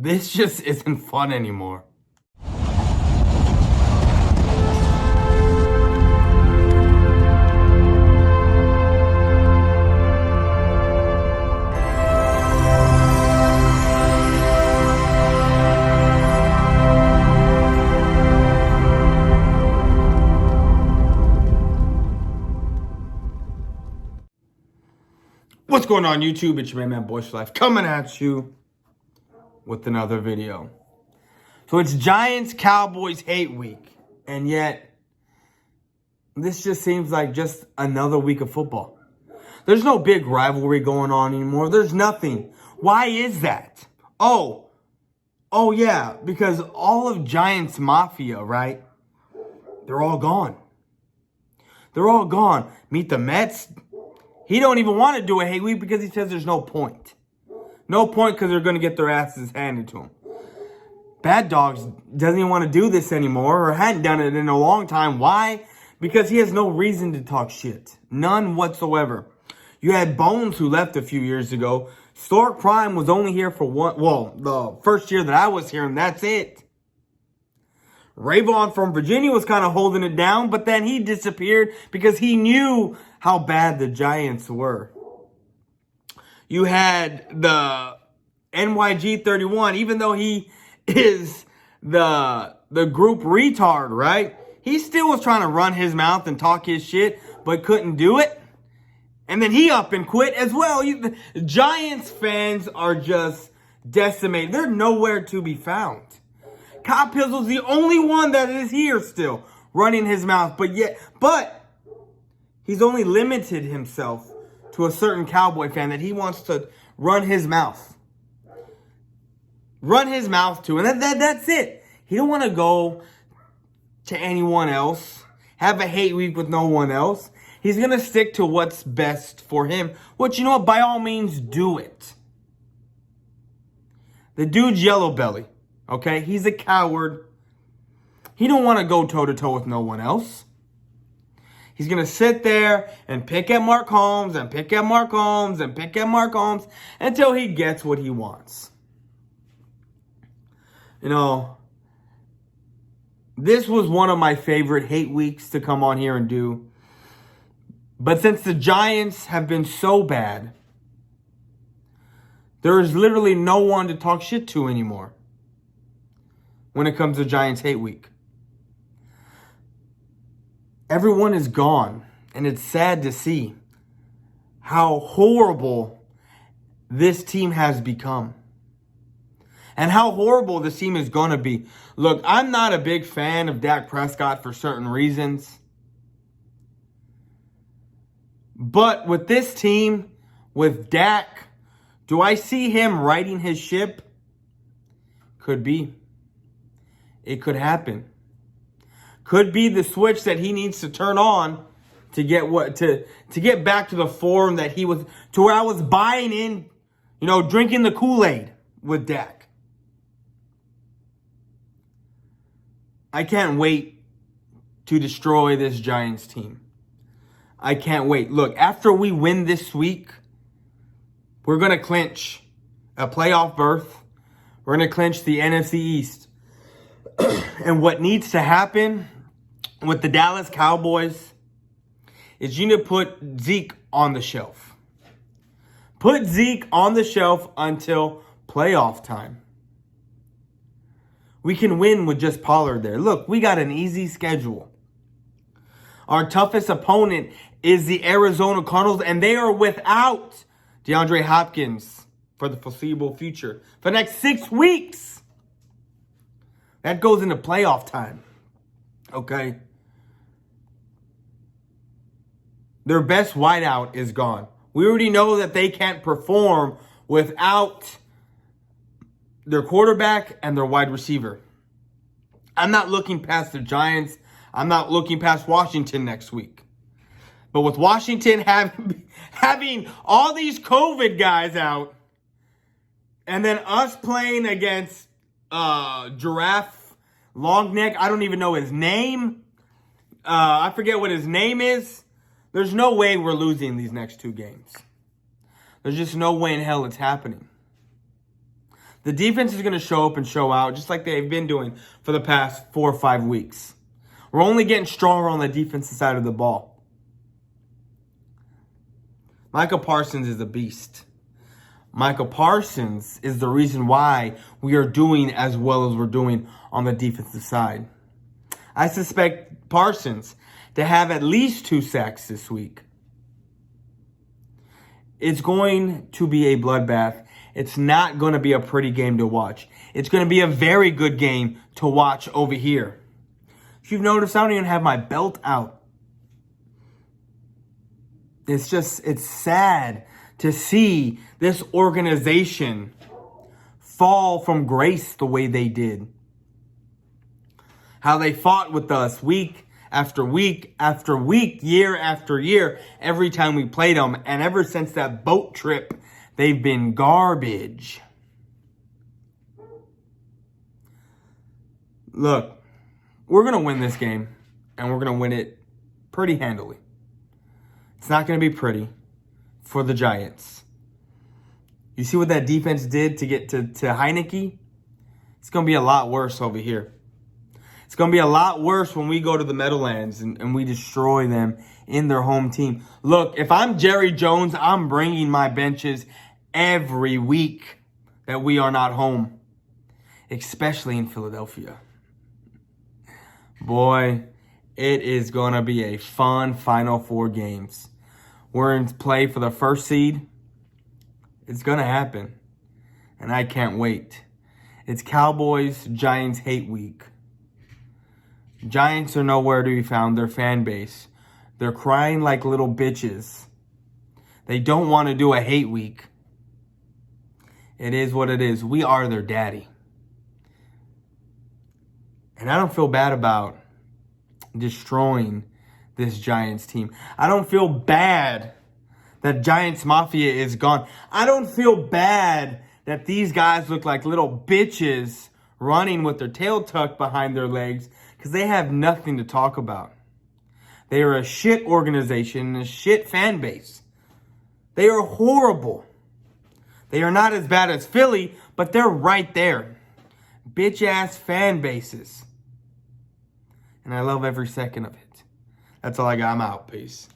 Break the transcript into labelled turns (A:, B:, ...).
A: This just isn't fun anymore. What's going on, YouTube? It's your man Boyce Life coming at you with another video. So it's Giants-Cowboys hate week, and yet this just seems like just another week of football. There's no big rivalry going on anymore. There's nothing. Why is that? Oh yeah, because all of Giants Mafia, right? They're all gone. They're all gone. Meet the Mets. He don't even want to do a hate week because he says there's no point. No point because they're going to get their asses handed to him. Bad Dogs doesn't even want to do this anymore or hadn't done it in a long time. Why? Because he has no reason to talk shit. None whatsoever. You had Bones who left a few years ago. Stork Prime was only here for the first year that I was here, and that's it. Rayvon from Virginia was kind of holding it down, but then he disappeared because he knew how bad the Giants were. You had the NYG 31, even though he is the group retard, right? He still was trying to run his mouth and talk his shit, but couldn't do it. And then he up and quit as well. Giants fans are just decimated. They're nowhere to be found. Kyle Pizzle's the only one that is here still, running his mouth. But he's only limited himself to a certain Cowboy fan that he wants to run his mouth. Run his mouth to. And that's it. He don't want to go to anyone else. Have a hate week with no one else. He's going to stick to what's best for him. Which, you know what? By all means, do it. The dude's yellow belly. Okay, he's a coward. He don't want to go toe-to-toe with no one else. He's going to sit there and pick at Mark Holmes and pick at Mark Holmes and pick at Mark Holmes until he gets what he wants. You know, this was one of my favorite hate weeks to come on here and do. But since the Giants have been so bad, there is literally no one to talk shit to anymore when it comes to Giants hate week. Everyone is gone, and it's sad to see how horrible this team has become. And how horrible this team is going to be. Look, I'm not a big fan of Dak Prescott for certain reasons. But with this team, with Dak, do I see him righting his ship? Could be. It could happen. Could be the switch that he needs to turn on to get to get back to the form that he was, to where I was buying in, drinking the Kool-Aid with Dak. I can't wait to destroy this Giants team. I can't wait. Look, after we win this week, we're going to clinch a playoff berth. We're going to clinch the NFC East. And what needs to happen with the Dallas Cowboys is you need to put Zeke on the shelf. Put Zeke on the shelf until playoff time. We can win with just Pollard there. Look, we got an easy schedule. Our toughest opponent is the Arizona Cardinals, and they are without DeAndre Hopkins for the foreseeable future. For the next 6 weeks. That goes into playoff time. Okay? Their best wideout is gone. We already know that they can't perform without their quarterback and their wide receiver. I'm not looking past the Giants. I'm not looking past Washington next week. But with Washington having all these COVID guys out, and then us playing against Giraffe Longneck, I don't even know his name. I forget what his name is. There's no way we're losing these next 2 games. There's just no way in hell it's happening. The defense is going to show up and show out just like they've been doing for the past 4 or 5 weeks. We're only getting stronger on the defensive side of the ball. Micah Parsons is a beast. Micah Parsons is the reason why we are doing as well as we're doing on the defensive side. I suspect Parsons to have at least 2 sacks this week. It's going to be a bloodbath. It's not going to be a pretty game to watch. It's going to be a very good game to watch over here. If you've noticed, I don't even have my belt out. It's sad to see this organization fall from grace the way they did. How they fought with us week after week after week, year after year, every time we played them. And ever since that boat trip, they've been garbage. Look, we're going to win this game, and we're going to win it pretty handily. It's not going to be pretty for the Giants. You see what that defense did to get to Heineke? It's going to be a lot worse over here. It's going to be a lot worse when we go to the Meadowlands and we destroy them in their home team. Look, if I'm Jerry Jones, I'm bringing my benches every week that we are not home, especially in Philadelphia. Boy, it is going to be a fun Final Four games. We're in play for the first seed. It's going to happen, and I can't wait. It's Cowboys-Giants hate week. Giants are nowhere to be found. Their fan base, they're crying like little bitches. They don't want to do a hate week. It is what it is. We are their daddy. And I don't feel bad about destroying this Giants team. I don't feel bad that Giants Mafia is gone. I don't feel bad that these guys look like little bitches running with their tail tucked behind their legs because they have nothing to talk about. They are a shit organization and a shit fan base. They are horrible. They are not as bad as Philly, but they're right there. Bitch-ass fan bases. And I love every second of it. That's all I got. I'm out. Peace.